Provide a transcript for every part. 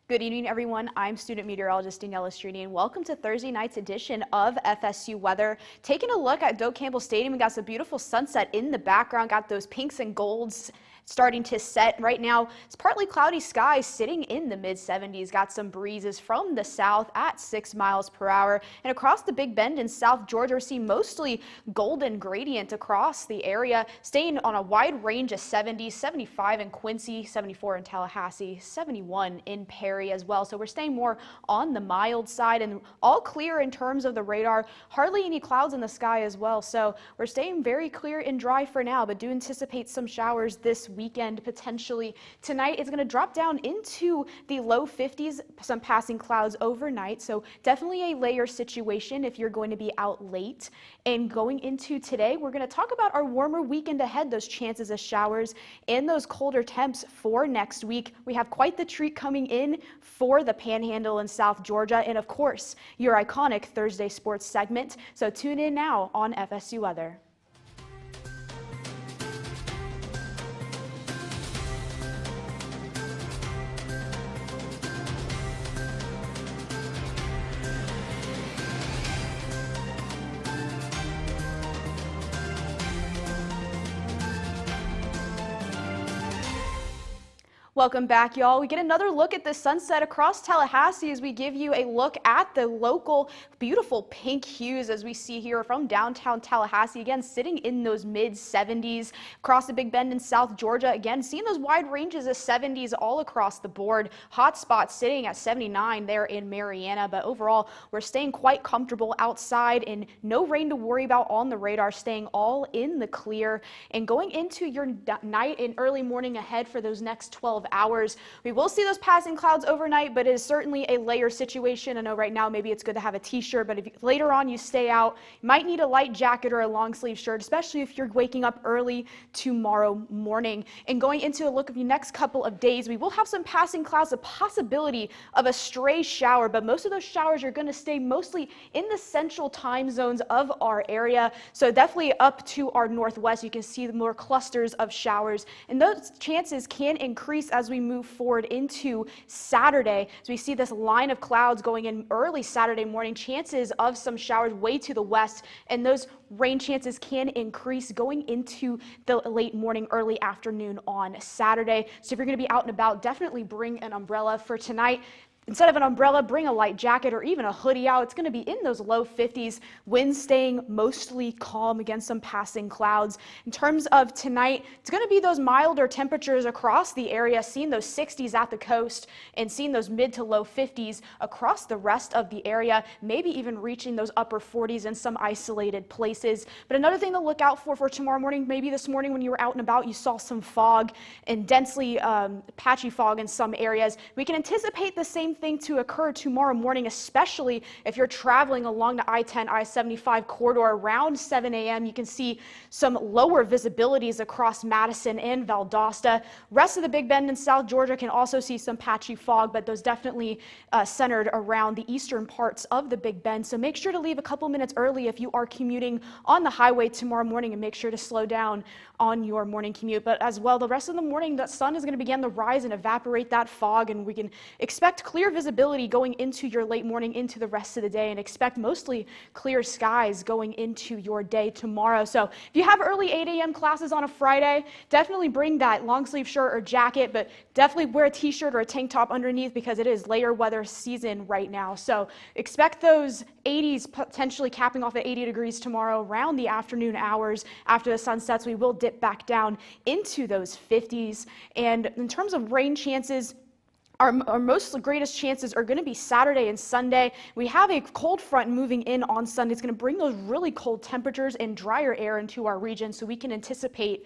Good evening, everyone. I'm student meteorologist Danielle Estrini, and welcome to Thursday night's edition of FSU Weather. Taking a look at Doak Campbell Stadium, we got some beautiful sunset in the background, got those pinks and golds starting to set. Right now, it's partly cloudy skies sitting in the mid-70s. Got some breezes from the south at 6 miles per hour. And across the Big Bend in South Georgia, we're seeing mostly golden gradient across the area, staying on a wide range of 70s, 75 in Quincy, 74 in Tallahassee, 71 in Perry as well. So we're staying more on the mild side and all clear in terms of the radar. Hardly any clouds in the sky as well. So we're staying very clear and dry for now, but do anticipate some showers this weekend potentially. Tonight it's going to drop down into the low 50s, some passing clouds overnight. So definitely a layer situation if you're going to be out late. And going into today, we're going to talk about our warmer weekend ahead, those chances of showers and those colder temps for next week. We have quite the treat coming in for the Panhandle in South Georgia, and of course, your iconic Thursday sports segment. So tune in now on FSU Weather. Welcome back, y'all. We get another look at the sunset across Tallahassee as we give you a look at the local beautiful pink hues as we see here from downtown Tallahassee. Again, sitting in those mid-70s across the Big Bend in South Georgia. Again, seeing those wide ranges of 70s all across the board. Hot spots sitting at 79 there in Marianna, but overall, we're staying quite comfortable outside and no rain to worry about on the radar, staying all in the clear. And going into your night and early morning ahead for those next 12 hours. We will see those passing clouds overnight, but it is certainly a layer situation. I know right now maybe it's good to have a t-shirt, but if later on you stay out, you might need a light jacket or a long sleeve shirt, especially if you're waking up early tomorrow morning. And going into a look of the next couple of days, we will have some passing clouds, a possibility of a stray shower, but most of those showers are going to stay mostly in the central time zones of our area. So definitely up to our northwest, you can see more clusters of showers, and those chances can increase as we move forward into Saturday. So we see this line of clouds going in early Saturday morning, chances of some showers way to the west, and those rain chances can increase going into the late morning, early afternoon on Saturday. So if you're going to be out and about, definitely bring an umbrella for tonight. Instead of an umbrella, bring a light jacket or even a hoodie out. It's going to be in those low 50s, winds staying mostly calm against some passing clouds. In terms of tonight, it's going to be those milder temperatures across the area, seeing those 60s at the coast and seeing those mid to low 50s across the rest of the area, maybe even reaching those upper 40s in some isolated places. But another thing to look out for tomorrow morning, maybe this morning when you were out and about, you saw some fog and densely patchy fog in some areas. We can anticipate the same thing to occur tomorrow morning, especially if you're traveling along the I-10, I-75 corridor around 7 a.m. You can see some lower visibilities across Madison and Valdosta. Rest of the Big Bend in South Georgia can also see some patchy fog, but those definitely centered around the eastern parts of the Big Bend. So make sure to leave a couple minutes early if you are commuting on the highway tomorrow morning, and make sure to slow down on your morning commute. But as well, the rest of the morning, the sun is going to begin to rise and evaporate that fog, and we can expect clear visibility going into your late morning into the rest of the day, and expect mostly clear skies going into your day tomorrow. So if you have early 8 a.m. classes on a Friday, definitely bring that long sleeve shirt or jacket, but definitely wear a t-shirt or a tank top underneath because it is layer weather season right now. So expect those 80s potentially capping off at 80 degrees tomorrow around the afternoon hours. After the sun sets, we will dip back down into those 50s. And in terms of rain chances, our most greatest chances are going to be Saturday and Sunday. We have a cold front moving in on Sunday. It's going to bring those really cold temperatures and drier air into our region, so we can anticipate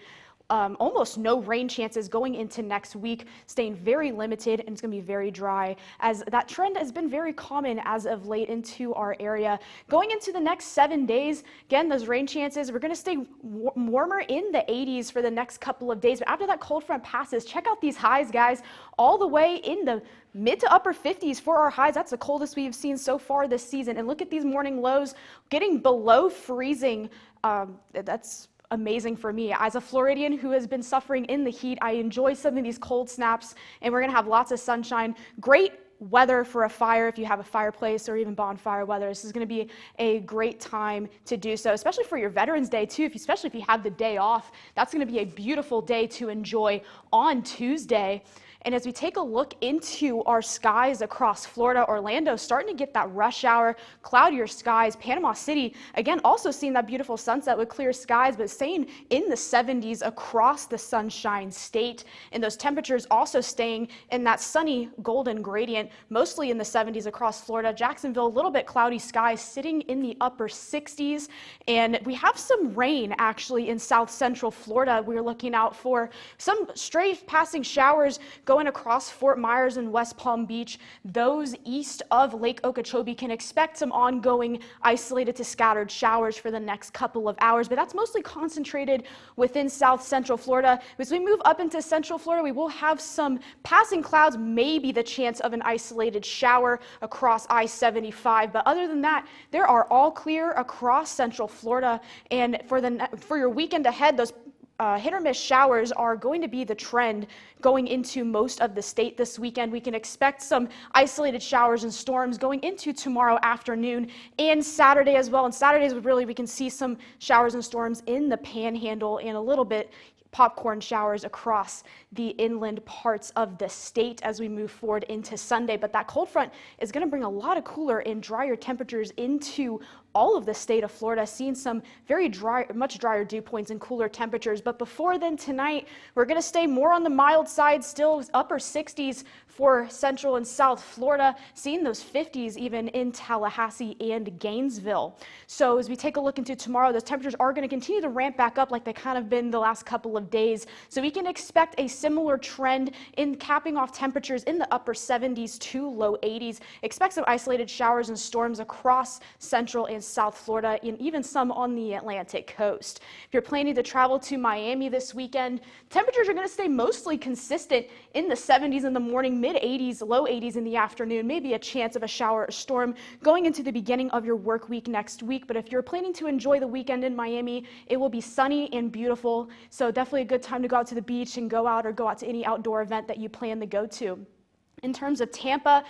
almost no rain chances going into next week, staying very limited, and it's going to be very dry, as that trend has been very common as of late into our area. Going into the next 7 days, again, those rain chances, we're going to stay warmer in the 80s for the next couple of days. But after that cold front passes, check out these highs, guys, all the way in the mid to upper 50s for our highs. That's the coldest we have seen so far this season. And look at these morning lows getting below freezing. That's amazing for me. As a Floridian who has been suffering in the heat, I enjoy some of these cold snaps, and we're going to have lots of sunshine. Great weather for a fire if you have a fireplace, or even bonfire weather. This is going to be a great time to do so, especially for your Veterans Day too, especially if you have the day off. That's going to be a beautiful day to enjoy on Tuesday. And as we take a look into our skies across Florida, Orlando starting to get that rush hour, cloudier skies. Panama City, again, also seeing that beautiful sunset with clear skies, but staying in the 70s across the Sunshine State. And those temperatures also staying in that sunny golden gradient, mostly in the 70s across Florida. Jacksonville, a little bit cloudy skies, sitting in the upper 60s. And we have some rain actually in south central Florida. We're looking out for some stray passing showers going across Fort Myers and West Palm Beach. Those east of Lake Okeechobee can expect some ongoing isolated to scattered showers for the next couple of hours, but that's mostly concentrated within south central Florida. As we move up into central Florida, we will have some passing clouds, maybe the chance of an isolated shower across I-75, but other than that, there are all clear across central Florida. And for your weekend ahead, those hit or miss showers are going to be the trend going into most of the state this weekend. We can expect some isolated showers and storms going into tomorrow afternoon and Saturday as well. And Saturdays, we can see some showers and storms in the Panhandle and a little bit popcorn showers across the inland parts of the state as we move forward into Sunday. But that cold front is going to bring a lot of cooler and drier temperatures into all of the state of Florida, seeing some very dry, much drier dew points and cooler temperatures. But before then tonight, we're going to stay more on the mild side, still upper 60s for central and south Florida, seeing those 50s even in Tallahassee and Gainesville. So as we take a look into tomorrow, those temperatures are going to continue to ramp back up like they kind of been the last couple of days. So we can expect a similar trend in capping off temperatures in the upper 70s to low 80s. Expect some isolated showers and storms across central and South Florida, and even some on the Atlantic coast. If you're planning to travel to Miami this weekend, temperatures are going to stay mostly consistent in the 70s in the morning, mid 80s, low 80s in the afternoon, maybe a chance of a shower or storm going into the beginning of your work week next week. But if you're planning to enjoy the weekend in Miami, it will be sunny and beautiful. So definitely a good time to go out to the beach and go out to any outdoor event that you plan to go to. In terms of Tampa,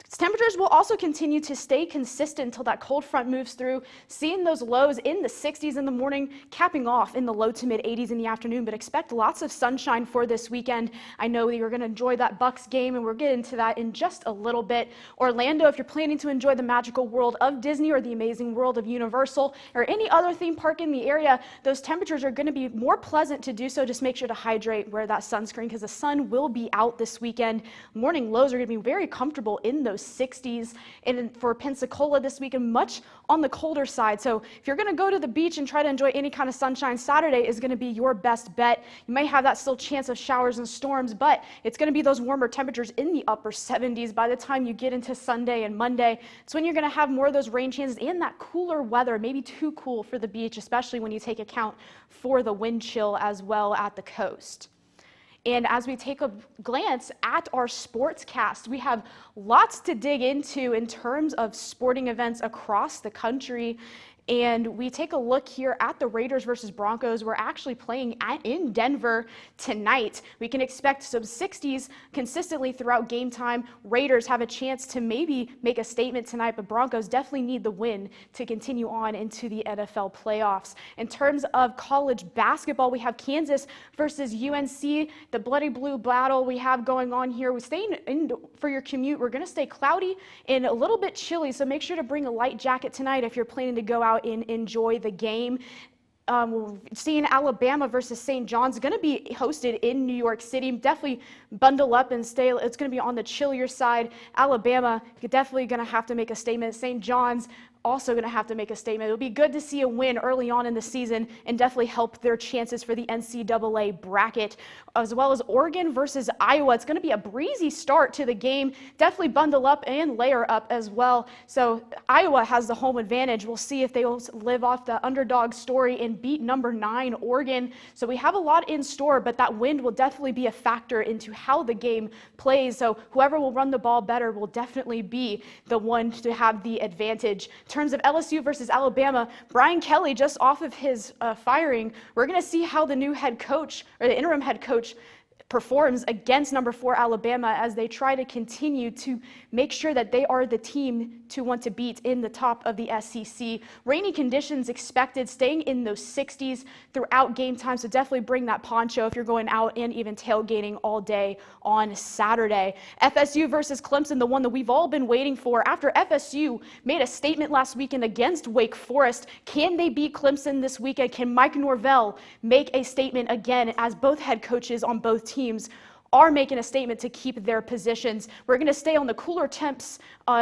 temperatures will also continue to stay consistent until that cold front moves through, seeing those lows in the 60s in the morning, capping off in the low to mid 80s in the afternoon, but expect lots of sunshine for this weekend. I know that you're going to enjoy that Bucks game, and we'll get into that in just a little bit. Orlando, if you're planning to enjoy the magical world of Disney or the amazing world of Universal or any other theme park in the area, those temperatures are going to be more pleasant to do so. Just make sure to hydrate, wear that sunscreen, because the sun will be out this weekend. Morning lows are going to be very comfortable in those 60s. And for Pensacola this weekend, much on the colder side. So if you're going to go to the beach and try to enjoy any kind of sunshine, Saturday is going to be your best bet. You may have that still chance of showers and storms, but it's going to be those warmer temperatures in the upper 70s by the time you get into Sunday and Monday. It's when you're going to have more of those rain chances and that cooler weather, maybe too cool for the beach, especially when you take account for the wind chill as well at the coast. And as we take a glance at our sportscast, we have lots to dig into in terms of sporting events across the country. And we take a look here at the Raiders versus Broncos. We're actually playing in Denver tonight. We can expect some 60s consistently throughout game time. Raiders have a chance to maybe make a statement tonight, but Broncos definitely need the win to continue on into the NFL playoffs. In terms of college basketball, we have Kansas versus UNC, the bloody blue battle we have going on here. We're staying in for your commute. We're going to stay cloudy and a little bit chilly, so make sure to bring a light jacket tonight if you're planning to go out and enjoy the game. We're seeing Alabama versus St. John's going to be hosted in New York City. Definitely bundle up and stay. It's going to be on the chillier side. Alabama definitely going to have to make a statement. St. John's also going to have to make a statement. It'll be good to see a win early on in the season and definitely help their chances for the NCAA bracket, as well as Oregon versus Iowa. It's going to be a breezy start to the game. Definitely bundle up and layer up as well. So Iowa has the home advantage. We'll see if they will live off the underdog story and beat number 9 Oregon. So we have a lot in store, but that wind will definitely be a factor into how the game plays. So whoever will run the ball better will definitely be the one to have the advantage. In terms of LSU versus Alabama, Brian Kelly just off of his firing, we're going to see how the new head coach or the interim head coach performs against number 4 Alabama as they try to continue to make sure that they are the team to want to beat in the top of the SEC. Rainy conditions expected, staying in those 60s throughout game time, so definitely bring that poncho if you're going out and even tailgating all day on Saturday. FSU versus Clemson, the one that we've all been waiting for. After FSU made a statement last weekend against Wake Forest, can they beat Clemson this weekend? Can Mike Norvell make a statement again, as both head coaches on both teams are making a statement to keep their positions? We're going to stay on the cooler temps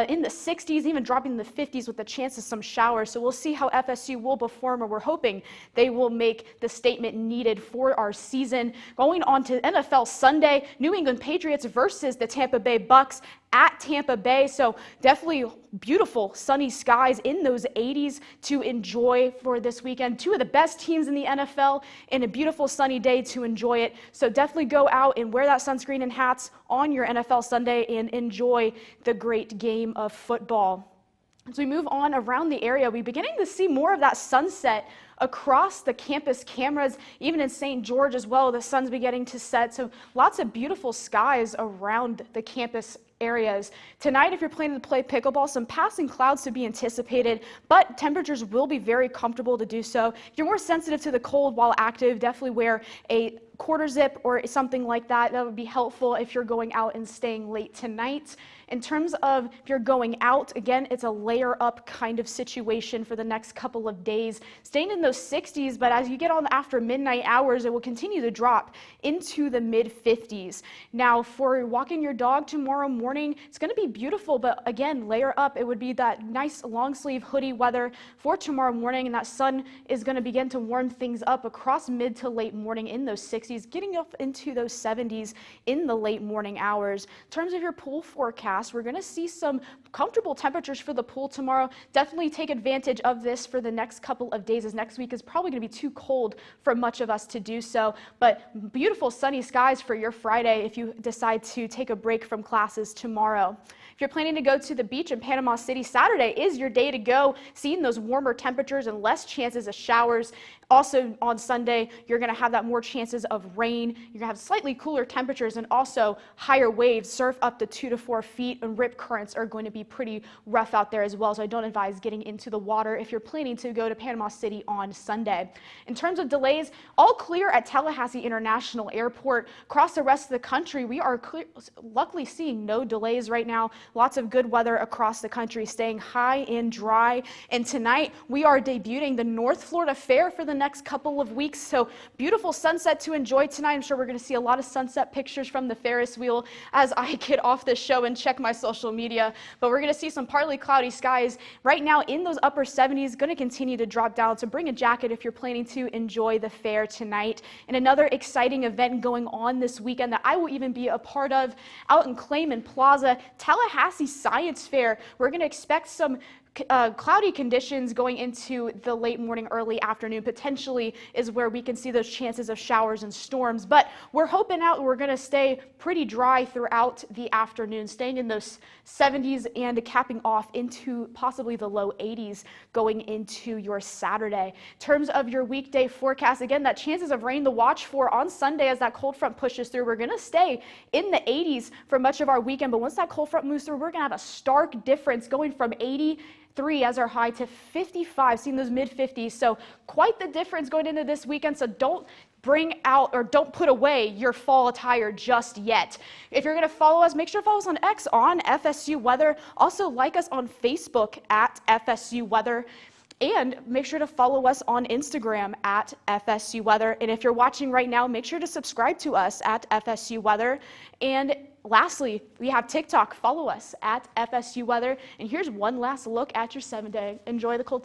in the 60s, even dropping in the 50s with the chance of some showers. So we'll see how FSU will perform, and we're hoping they will make the statement needed for our season. Going on to NFL Sunday, New England Patriots versus the Tampa Bay Bucks at Tampa Bay. So definitely beautiful sunny skies in those 80s to enjoy for this weekend. Two of the best teams in the NFL and a beautiful sunny day to enjoy it. So definitely go out and wear that sunscreen and hats on your NFL Sunday and enjoy the great game of football. As we move on around the area, we're beginning to see more of that sunset across the campus cameras, even in St. George as well. The sun's beginning to set, so lots of beautiful skies around the campus areas. Tonight, if you're planning to play pickleball, some passing clouds to be anticipated, but temperatures will be very comfortable to do so. If you're more sensitive to the cold while active, definitely wear a quarter zip or something like that. That would be helpful if you're going out and staying late tonight. In terms of if you're going out, again, it's a layer up kind of situation for the next couple of days. Staying in those 60s, but as you get on after midnight hours, it will continue to drop into the mid 50s. Now, for walking your dog tomorrow morning, it's going to be beautiful, but again, layer up. It would be that nice long sleeve hoodie weather for tomorrow morning, and that sun is going to begin to warm things up across mid to late morning in those 60s, getting up into those 70s in the late morning hours. In terms of your pool forecast, we're going to see some comfortable temperatures for the pool tomorrow. Definitely take advantage of this for the next couple of days, as next week is probably going to be too cold for much of us to do so. But beautiful sunny skies for your Friday if you decide to take a break from classes tomorrow. If you're planning to go to the beach in Panama City, Saturday is your day to go, seeing those warmer temperatures and less chances of showers. Also on Sunday, you're going to have that more chances of rain. You're going to have slightly cooler temperatures and also higher waves, surf up to 2 to 4 feet, and rip currents are going to be pretty rough out there as well. So I don't advise getting into the water if you're planning to go to Panama City on Sunday. In terms of delays, all clear at Tallahassee International Airport. Across the rest of the country, we are luckily seeing no delays right now. Lots of good weather across the country, staying high and dry. And tonight, we are debuting the North Florida Fair for the next couple of weeks. So beautiful sunset to enjoy tonight. I'm sure we're going to see a lot of sunset pictures from the Ferris wheel as I get off this show and check my social media. But we're going to see some partly cloudy skies right now in those upper 70s, going to continue to drop down. So bring a jacket if you're planning to enjoy the fair tonight. And another exciting event going on this weekend that I will even be a part of out in Clayman Plaza, Tallahassee Science Fair. We're going to expect some cloudy conditions going into the late morning, early afternoon. Potentially is where we can see those chances of showers and storms, but we're hoping out we're going to stay pretty dry throughout the afternoon, staying in those 70s and capping off into possibly the low 80s going into your Saturday. In terms of your weekday forecast, again, that chances of rain to watch for on Sunday as that cold front pushes through. We're going to stay in the 80s for much of our weekend, but once that cold front moves through, we're going to have a stark difference going from 83 as our high to 55, seeing those mid 50s. So quite the difference going into this weekend. So don't bring out or don't put away your fall attire just yet. If you're going to follow us, make sure to follow us on X on FSU Weather. Also like us on Facebook at FSU Weather. And make sure to follow us on Instagram at FSU Weather. And if you're watching right now, make sure to subscribe to us at FSU Weather. And lastly, we have TikTok. Follow us at FSU Weather. And here's one last look at your 7-day. Enjoy the cold